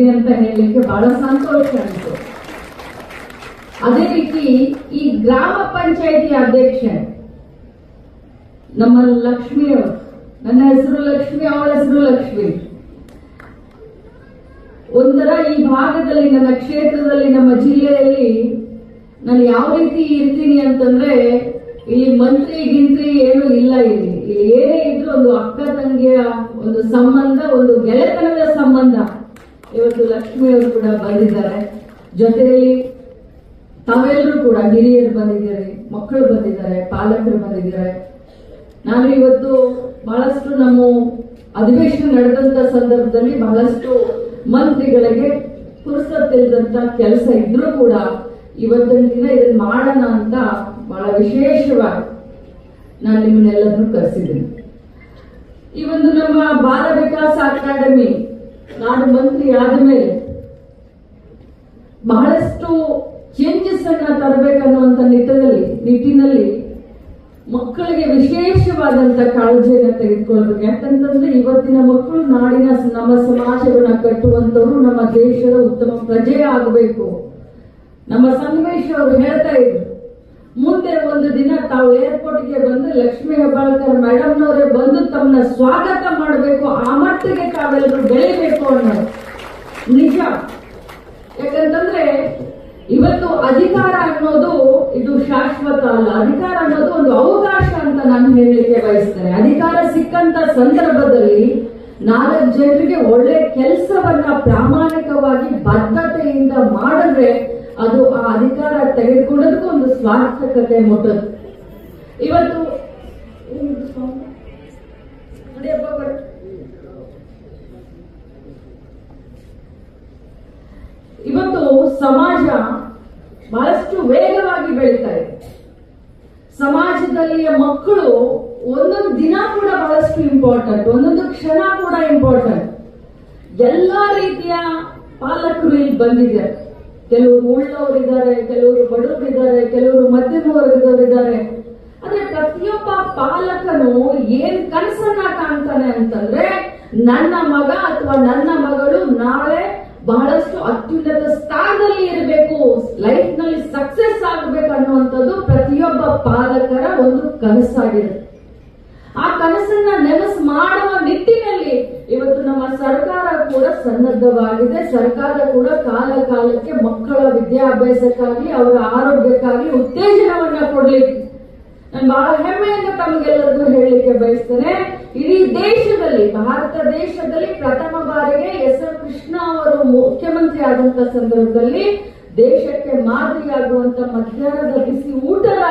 ಮಾಡಿದ್ದೀನಿ ಅಂತ ಹೇಳಲಿಕ್ಕೆ ಬಹಳ ಸಂತೋಷ ಆಯಿತು. ಅದೇ ರೀತಿ ಈ ಗ್ರಾಮ ಪಂಚಾಯಿತಿ ಅಧ್ಯಕ್ಷೆ ನಮ್ಮ ಲಕ್ಷ್ಮಿಯವರು, ನನ್ನ ಹೆಸರು ಲಕ್ಷ್ಮಿ, ಅವಳ ಹೆಸರು ಲಕ್ಷ್ಮಿ. ಒಂಥರ ಈ ಭಾಗದಲ್ಲಿ, ನನ್ನ ಕ್ಷೇತ್ರದಲ್ಲಿ, ನಮ್ಮ ಜಿಲ್ಲೆಯಲ್ಲಿ ನಾನು ಯಾವ ರೀತಿ ಇರ್ತೀನಿ ಅಂತಂದ್ರೆ, ಇಲ್ಲಿ ಮಂತ್ರಿ ಗಿಂತ್ರಿ ಏನು ಇಲ್ಲ. ಇಲ್ಲಿ ಏನೇ ಇದ್ರು ಒಂದು ಅಕ್ಕ ತಂಗಿಯ ಒಂದು ಸಂಬಂಧ, ಒಂದು ಗೆಳೆತನದ ಸಂಬಂಧ. ಇವತ್ತು ಲಕ್ಷ್ಮಿಯವರು ಕೂಡ ಬಂದಿದ್ದಾರೆ, ಜೊತೆಯಲ್ಲಿ ತಾವೆಲ್ಲರೂ ಕೂಡ ಹಿರಿಯರು ಬಂದಿದ್ದಾರೆ, ಮಕ್ಕಳು ಬಂದಿದ್ದಾರೆ, ಪಾಲಕರು ಬಂದಿದ್ದಾರೆ. ನಾನು ಇವತ್ತು ಬಹಳಷ್ಟು ನಮ್ಮ ಅಧಿವೇಶನ ನಡೆದಂತ ಸಂದರ್ಭದಲ್ಲಿ ಬಹಳಷ್ಟು ಮಂತ್ರಿಗಳಿಗೆ ಪುರಸತ್ತಿಲ್ಲದಂತ ಕೆಲಸ ಇದ್ರೂ ಕೂಡ ಇವತ್ತಿನ ದಿನ ಇದನ್ನ ಮಾಡೋಣ ಅಂತ ಬಹಳ ವಿಶೇಷವಾಗಿ ನಾನು ನಿಮ್ಮನ್ನೆಲ್ಲರನ್ನು ಕರೆಸಿದ್ದೀನಿ. ಈ ಒಂದು ನಮ್ಮ ಬಾಲ ವಿಕಾಸ ಅಕಾಡೆಮಿ ನಾನು ಮಂತ್ರಿ ಆದ ಮೇಲೆ ಬಹಳಷ್ಟು ಚೇಂಜಸ್ ಅನ್ನ ತರಬೇಕನ್ನುವಂತ ನಿಟ್ಟಿನಲ್ಲಿ ಮಕ್ಕಳಿಗೆ ವಿಶೇಷವಾದಂತ ಕಾಳಜಿಯನ್ನು ತೆಗೆದುಕೊಳ್ಬೇಕು. ಯಾಕಂತಂದ್ರೆ ಇವತ್ತಿನ ಮಕ್ಕಳು ನಾಡಿನ ನಮ್ಮ ಸಮಾಜವನ್ನ ಕಟ್ಟುವಂತವರು, ನಮ್ಮ ದೇಶದ ಉತ್ತಮ ಪ್ರಜೆ ಆಗಬೇಕು. ನಮ್ಮ ಸಂಗಮೇಶ್ ಅವರು ಹೇಳ್ತಾ ಇದ್ರು, ಮುಂದೆ ಒಂದು ದಿನ ತಾವು ಏರ್ಪೋರ್ಟ್ಗೆ ಬಂದು ಲಕ್ಷ್ಮೀ ಹೆಬ್ಬಾಳ್ಕರ್ ಮೇಡಮ್ನವರೇ ಬಂದು ತಮ್ಮನ್ನ ಸ್ವಾಗತ ಮಾಡಬೇಕು, ಆ ಮಟ್ಟಿಗೆ ತಾವೆಲ್ಲರೂ ಬೆಳಿಬೇಕು ಅನ್ನೋದು ನಿಜ. ಯಾಕಂತಂದ್ರೆ ಇವತ್ತು ಅಧಿಕಾರ ಅನ್ನೋದು ಇದು ಶಾಶ್ವತ ಅಲ್ಲ. ಅಧಿಕಾರ ಅನ್ನೋದು ಒಂದು ಅವಕಾಶ ಅಂತ ನಾನು ಹೇಳಲಿಕ್ಕೆ ಬಯಸ್ತೇನೆ. ಅಧಿಕಾರ ಸಿಕ್ಕಂತ ಸಂದರ್ಭದಲ್ಲಿ 4 ಜನರಿಗೆ ಒಳ್ಳೆ ಕೆಲಸವನ್ನ ಪ್ರಾಮಾಣಿಕವಾಗಿ ಬದ್ಧತೆಯಿಂದ ಮಾಡಿದ್ರೆ ಅದು ಆ ಅಧಿಕಾರ ತೆಗೆದುಕೊಳ್ಳೋದಕ್ಕೂ ಒಂದು ಸಾರ್ಥಕತೆ ಮುಟ್ಟದು. ಇವತ್ತು ಸಮಾಜ ಬಹಳಷ್ಟು ವೇಗವಾಗಿ ಬೆಳೀತಾ ಇದೆ. ಸಮಾಜದಲ್ಲಿಯ ಮಕ್ಕಳು ಒಂದೊಂದು ದಿನ ಕೂಡ ಬಹಳಷ್ಟು ಇಂಪಾರ್ಟೆಂಟ್, ಒಂದೊಂದು ಕ್ಷಣ ಕೂಡ ಇಂಪಾರ್ಟೆಂಟ್. ಎಲ್ಲಾ ರೀತಿಯ ಪಾಲಕರು ಇಲ್ಲಿ ಬಂದಿದ್ದಾರೆ. ಕೆಲವರು ಉಳ್ಳವರಿದ್ದಾರೆ, ಕೆಲವರು ಬಡವರಿದ್ದಾರೆ, ಕೆಲವರು ಮಧ್ಯಮ ವರ್ಗದವರಿದ್ದಾರೆ. ಆದ್ರೆ ಪ್ರತಿಯೊಬ್ಬ ಪಾಲಕನು ಏನ್ ಕನಸನ್ನ ಕಾಣ್ತಾನೆ ಅಂತಂದ್ರೆ, ನನ್ನ ಮಗ ಅಥವಾ ನನ್ನ ಮಗಳು ನಾಳೆ ಬಹಳಷ್ಟು ಅತ್ಯುನ್ನತ ಸ್ಥಾನದಲ್ಲಿ ಇರಬೇಕು, ಲೈಫ್ ನಲ್ಲಿ ಸಕ್ಸಸ್ ಆಗಬೇಕು ಅನ್ನುವಂಥದ್ದು ಪ್ರತಿಯೊಬ್ಬ ಪಾಲಕರ ಒಂದು ಕನಸಾಗಿದೆ. ಆ ಕನಸನ್ನ ನೆನಸು ಮಾಡುವ ನಿಟ್ಟಿನಲ್ಲಿ ಇವತ್ತು ನಮ್ಮ ಸರ್ಕಾರ ಕೂಡ ಸನ್ನದ್ಧವಾಗಿದೆ. ಸರ್ಕಾರ ಕೂಡ ಕಾಲಕ್ಕೆ ಮಕ್ಕಳ ವಿದ್ಯಾಭ್ಯಾಸಕ್ಕಾಗಿ, ಅವರ ಆರೋಗ್ಯಕ್ಕಾಗಿ ಉತ್ತೇಜನವನ್ನ ಕೊಡ್ಲಿಕ್ಕೆ ನಾನು ಬಹಳ ಹೆಮ್ಮೆಯಿಂದ ತಮಗೆಲ್ಲರಿಗೂ ಹೇಳಲಿಕ್ಕೆ ಬಯಸ್ತೇನೆ. ಇಡೀ ದೇಶದಲ್ಲಿ, ಭಾರತ ದೇಶದಲ್ಲಿ ಪ್ರಥಮ ಬಾರಿಗೆ ಎಸ್.ಎಂ. ಕೃಷ್ಣ ಅವರು ಮುಖ್ಯಮಂತ್ರಿ ಆದಂತ ಸಂದರ್ಭದಲ್ಲಿ ದೇಶಕ್ಕೆ ಮಾದರಿಯಾಗುವಂತ ಮಧ್ಯಾಹ್ನದ ಬಿಸಿ ಊಟದ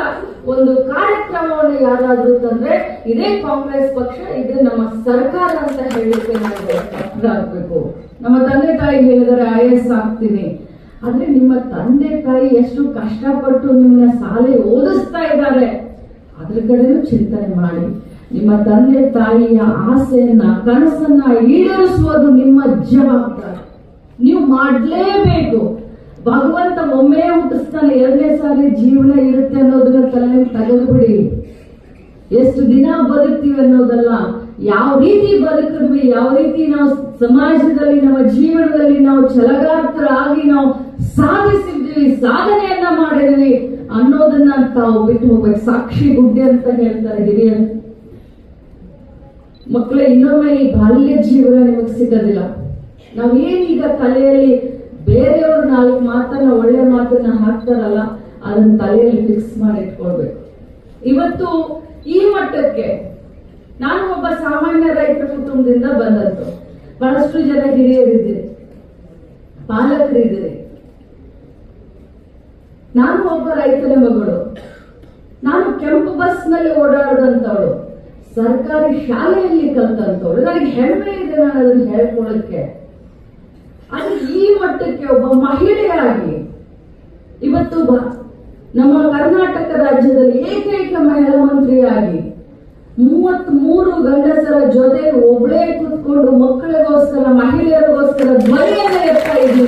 ಒಂದು ಕಾರ್ಯಕ್ರಮವನ್ನು ಯಾರಾದ್ರೂ ತಂದ್ರೆ ಇದೇ ಕಾಂಗ್ರೆಸ್ ಪಕ್ಷ, ಇದೇ ನಮ್ಮ ಸರ್ಕಾರ ಅಂತ ಹೇಳಲಿಕ್ಕೆ ಆಗಬೇಕು. ನಮ್ಮ ತಂದೆ ತಾಯಿ ಹೇಳಿದರೆ IAS ಆಗ್ತೀನಿ, ಆದ್ರೆ ನಿಮ್ಮ ತಂದೆ ತಾಯಿ ಎಷ್ಟು ಕಷ್ಟಪಟ್ಟು ನಿಮ್ಮನ್ನ ಶಾಲೆ ಓದಿಸ್ತಾ ಇದ್ದಾರೆ ಅದ್ರ ಕಡೆನೂ ಚಿಂತನೆ ಮಾಡಿ. ನಿಮ್ಮ ತಂದೆ ತಾಯಿಯ ಆಸೆಯನ್ನ, ಕನಸನ್ನ ಈಡೇರಿಸುವುದು ನಿಮ್ಮ ಜವಾಬ್ದಾರಿ. ನೀವು ಮಾಡಲೇಬೇಕು. ಭಗವಂತ ಒಮ್ಮೆ ಹುಟ್ಟಿಸ್ತಾನೆ, 2ನೇ ಸಾರಿ ಜೀವನ ಇರುತ್ತೆ ಅನ್ನೋದನ್ನ ತಲೆ ತೆಗೆದುಬಿಡಿ. ಎಷ್ಟು ದಿನ ಬದುಕ್ತೀವಿ ಅನ್ನೋದಲ್ಲ, ಯಾವ ರೀತಿ ಬದುಕಿದ್ವಿ, ಯಾವ ರೀತಿ ನಾವು ಸಮಾಜದಲ್ಲಿ, ನಮ್ಮ ಜೀವನದಲ್ಲಿ ನಾವು ಛಲಗಾರರಾಗಿ ನಾವು ಸಾಧಿಸಿದ್ವಿ, ಸಾಧನೆಯನ್ನ ಮಾಡಿದ್ವಿ ಅನ್ನೋದನ್ನ ತಾವು ಬಿಟ್ಟು ಹೋಗ್ಬೇಕು. ಸಾಕ್ಷಿ ಗುಡ್ಡೆ ಅಂತ ಹೇಳ್ತಾರೆ ಹಿರಿಯರು. ಮಕ್ಕಳೇ, ಇನ್ನೊಮ್ಮೆ ಈ ಬಾಲ್ಯ ಜೀವನ ನಿಮಗೆ ಸಿಗೋದಿಲ್ಲ. ನಾವೇನೀಗ ತಲೆಯಲ್ಲಿ ಬೇರೆಯವರು 4 ಮಾತನ್ನ, ಒಳ್ಳೆ ಮಾತನ್ನ ಹಾಕ್ತಾರಲ್ಲ, ಅದನ್ನ ತಲೆಯಲ್ಲಿ ಫಿಕ್ಸ್ ಮಾಡಿ ಇಟ್ಕೊಳ್ಬೇಕು. ಇವತ್ತು ಈ ಮಟ್ಟಕ್ಕೆ ನಾನು ಒಬ್ಬ ಸಾಮಾನ್ಯ ರೈತರ ಕುಟುಂಬದಿಂದ ಬಂದದ್ದು. ಬಹಳಷ್ಟು ಜನ ಹಿರಿಯರಿದ್ದೀರಿ, ಪಾಲಕರಿದ್ದೀರಿ. ನಾನು ಒಬ್ಬ ರೈತನ ಮಗಳು. ನಾನು ಕೆಂಪು ಬಸ್ ನಲ್ಲಿ ಓಡಾಡದಂತವಳು, ಸರ್ಕಾರಿ ಶಾಲೆಯಲ್ಲಿ ಕಲ್ತಂತವಳು. ನನಗೆ ಹೆಮ್ಮೆ ಇದೆ ನಾನು ಅದನ್ನು ಹೇಳ್ಕೊಳ್ಳಕ್ಕೆ. ಆದ್ರೆ ಈ ಮಟ್ಟಕ್ಕೆ ಒಬ್ಬ ಮಹಿಳೆಯಾಗಿ ಇವತ್ತು ನಮ್ಮ ಕರ್ನಾಟಕ ರಾಜ್ಯದಲ್ಲಿ ಏಕೈಕ ಮಹಿಳಾ ಮಂತ್ರಿಯಾಗಿ 33 ಗಂಡಸರ ಜೊತೆ ಒಬ್ಬಳೇ ಕೂತ್ಕೊಂಡು ಮಕ್ಕಳಿಗೋಸ್ಕರ, ಮಹಿಳೆಯರಿಗೋಸ್ಕರ ಧ್ವನಿಯನ್ನ ಎತ್ತಾ ಇದ್ದೀವಿ.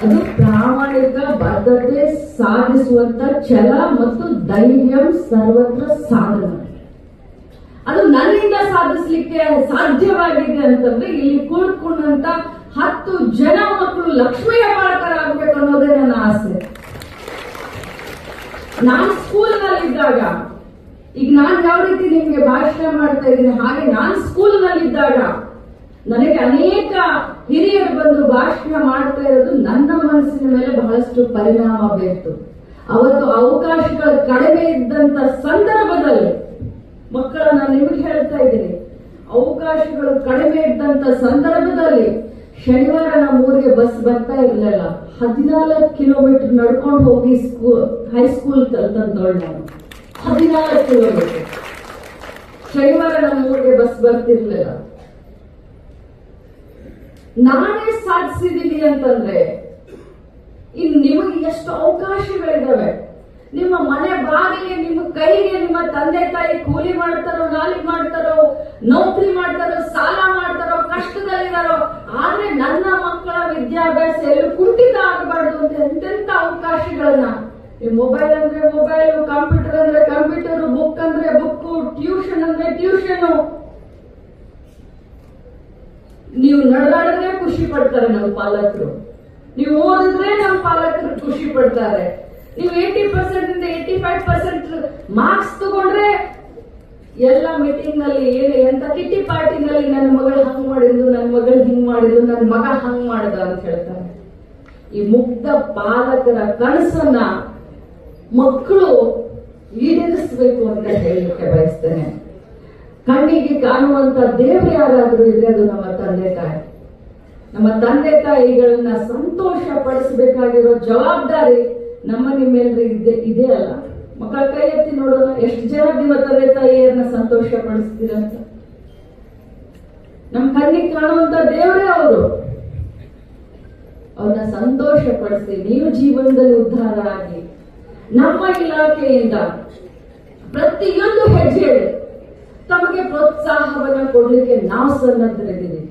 ಅದು ಪ್ರಾಮಾಣಿಕ ಬದ್ಧತೆ ಸಾಧಿಸುವಂತ ಛಲ ಮತ್ತು ಧೈರ್ಯ ಸರ್ವತ್ರ ಸಾಧನೆ. ಅದು ನನ್ನಿಂದ ಸಾಧಿಸ್ಲಿಕ್ಕೆ ಸಾಧ್ಯವಾಗಿದೆ ಅಂತಂದ್ರೆ ಇಲ್ಲಿ ಕುಳಿತುಕೊಂಡಂತ 10 ಜನ ಮಕ್ಕಳು ಲಕ್ಷ್ಮಿಯ ಬಾಳಕರಾಗಬೇಕು ಅನ್ನೋದೇ ನನ್ನ ಆಸೆ. ನಾನು ಸ್ಕೂಲ್ನಲ್ಲಿದ್ದಾಗ, ಈಗ ನಾನು ಯಾವ ರೀತಿ ನಿಮ್ಗೆ ಭಾಷಣ ಮಾಡ್ತಾ ಇದ್ದೀನಿ ಹಾಗೆ ನಾನು ಸ್ಕೂಲ್ನಲ್ಲಿದ್ದಾಗ ನನಗೆ ಅನೇಕ ಹಿರಿಯರು ಬಂದು ಭಾಷಣ ಮಾಡ್ತಾ ಇರೋದು ನನ್ನ ಮನಸ್ಸಿನ ಮೇಲೆ ಬಹಳಷ್ಟು ಪರಿಣಾಮ ಬೀರ್ತು. ಅವತ್ತು ಅವಕಾಶಗಳು ಕಡಿಮೆ ಇದ್ದಂತ ಸಂದರ್ಭದಲ್ಲಿ, ಮಕ್ಕಳ ನಾನು ನಿಮಗೆ ಹೇಳ್ತಾ ಇದ್ದೀನಿ, ಅವಕಾಶಗಳು ಕಡಿಮೆ ಇದ್ದಂತ ಸಂದರ್ಭದಲ್ಲಿ ಶನಿವಾರ ನಮ್ಮ ಊರಿಗೆ ಬಸ್ ಬರ್ತಾ ಇರಲಿಲ್ಲ. 14 ಕಿಲೋಮೀಟರ್ ನಡ್ಕೊಂಡು ಹೋಗಿ ಹೈಸ್ಕೂಲ್ ತಂದೋಳು ನಾನು. 14 ಕಿಲೋಮೀಟರ್ ಶನಿವಾರ ನಮ್ಮ ಊರಿಗೆ ಬಸ್ ಬರ್ತಿರ್ಲಿಲ್ಲ. ನಾನೇ ಸಾಧಿಸಿದೀನಿ ಅಂತಂದ್ರೆ ಇನ್ನು ನಿಮಗೆ ಎಷ್ಟು ಅವಕಾಶಗಳಿದಾವೆ. ನಿಮ್ಮ ಮನೆ ಬಾಗಿಲಿಗೆ, ನಿಮ್ಮ ಕೈಗೆ ನಿಮ್ಮ ತಂದೆ ತಾಯಿ ಕೂಲಿ ಮಾಡ್ತಾರೋ, ನಾಲಿ ಮಾಡ್ತಾರೋ, ನೌಕರಿ ಮಾಡ್ತಾರೋ, ಸಾಲ ಮಾಡ್ತಾರೋ, ಕಷ್ಟದಲ್ಲಿದ್ದಾರೋ, ಆದ್ರೆ ನನ್ನ ಮಕ್ಕಳ ವಿದ್ಯಾಭ್ಯಾಸ ಎಲ್ಲೂ ಕುಂಠಿತ ಆಗಬಾರ್ದು ಅಂತ ಎಂತೆಂತ ಅವಕಾಶಗಳನ್ನ, ಮೊಬೈಲ್ ಅಂದ್ರೆ ಮೊಬೈಲ್, ಕಂಪ್ಯೂಟರ್ ಅಂದ್ರೆ ಕಂಪ್ಯೂಟರ್, ಬುಕ್ ಅಂದ್ರೆ ಬುಕ್, ಟ್ಯೂಷನ್ ಅಂದ್ರೆ ಟ್ಯೂಷನ್. ನೀವು ನಡೆದಾಡಿದ್ರೆ ಖುಷಿ ಪಡ್ತಾರೆ ನಮ್ಮ ಪಾಲಕರು, ನೀವು ಓದಿದ್ರೆ ನಮ್ಮ ಪಾಲಕರು ಖುಷಿ ಪಡ್ತಾರೆ. ನೀವು 80% ಇಂದ 85% ಮಾರ್ಕ್ಸ್ ತಗೊಂಡ್ರೆ ಎಲ್ಲ ಮೀಟಿಂಗ್ ನಲ್ಲಿ ಎಂತ ಕಿಟ್ಟಿ ಪಾರ್ಟಿನಲ್ಲಿ ನನ್ನ ಮಗಳು ಹಂಗ್ ಮಾಡಿದ್ಲು, ನನ್ನ ಮಗಳು ಹಿಂಗ್ ಮಾಡಿದ್ಲು, ನನ್ನ ಮಗ ಹಂಗ್ ಮಾಡಿದ ಅಂತ ಹೇಳ್ತಾರೆ. ಈ ಮುಗ್ಧ ಪಾಲಕರ ಕನಸನ್ನ ಮಕ್ಕಳು ಈಡೇರಿಸಬೇಕು ಅಂತ ಹೇಳಲಿಕ್ಕೆ ಬಯಸ್ತೇನೆ. ಕಣ್ಣಿಗೆ ಕಾಣುವಂತ ದೇವರು ಯಾರಾದ್ರೂ ಇದ್ರೆ ಅದು ನಮ್ಮ ತಂದೆ ತಾಯಿ. ನಮ್ಮ ತಂದೆ ತಾಯಿಗಳನ್ನ ಸಂತೋಷ ಪಡಿಸಬೇಕಾಗಿರೋ ಜವಾಬ್ದಾರಿ ನಮ್ಮ ನಿಮ್ಮೆಲ್ಲರಿಗೆ ಇದೆ ಅಲ್ಲ. ಮಕ್ಕಳ ಕೈ ಎತ್ತಿ ನೋಡೋಣ, ಎಷ್ಟು ಜನ ನಿಮ್ಮ ತಂದೆ ತಾಯಿಯರನ್ನ ಸಂತೋಷ ಪಡಿಸ್ತೀರಂತ. ನಮ್ಮ ಕಣ್ಣಿಗೆ ಕಾಣುವಂತ ದೇವರೇ ಅವರು. ಅವ್ರನ್ನ ಸಂತೋಷ ಪಡಿಸಿ ನೀವು ಜೀವನದಲ್ಲಿ ಉದ್ಧಾರ ಆಗಿ ನಮ್ಮ ಇಲಾಖೆಯಿಂದ ಪ್ರತಿಯೊಂದು ಹೆಜ್ಜೆ ತಮಗೆ ಪ್ರೋತ್ಸಾಹವನ್ನ ಕೊಡ್ಲಿಕ್ಕೆ ನಾವು ಸನ್ನದ್ಧರಿದ್ದೀವಿ.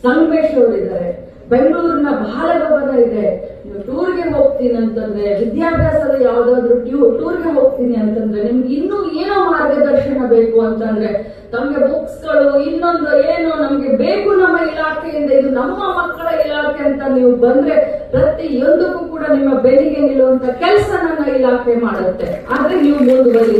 ಸಂಗಮೇಶ್ ಅವರಿದ್ದಾರೆ, ಬೆಂಗಳೂರಿನ ಬಾಲಭವನ ಇದೆ. ನೀವು ಟೂರ್ಗೆ ಹೋಗ್ತೀನಿ ಅಂತಂದ್ರೆ, ವಿದ್ಯಾಭ್ಯಾಸದ ಯಾವ್ದಾದ್ರು ಟೂರ್ಗೆ ಹೋಗ್ತೀನಿ ಅಂತಂದ್ರೆ, ನಿಮ್ಗೆ ಇನ್ನೂ ಏನೋ ಮಾರ್ಗದರ್ಶನ ಬೇಕು ಅಂತಂದ್ರೆ, ತಮಗೆ ಬುಕ್ಸ್ಗಳು ಇನ್ನೊಂದು ಏನೋ ನಮ್ಗೆ ಬೇಕು ನಮ್ಮ ಇಲಾಖೆಯಿಂದ, ಇದು ನಮ್ಮ ಮಕ್ಕಳ ಇಲಾಖೆ ಅಂತ ನೀವು ಬಂದ್ರೆ ಪ್ರತಿಯೊಂದಕ್ಕೂ ಕೂಡ ನಿಮ್ಮ ಬೆನ್ನಿಗೆ ನಿಲ್ಲುವಂತ ಕೆಲಸ ನನ್ನ ಇಲಾಖೆ ಮಾಡುತ್ತೆ. ಆದ್ರೆ ನೀವು ಮುಂದುವರಿ.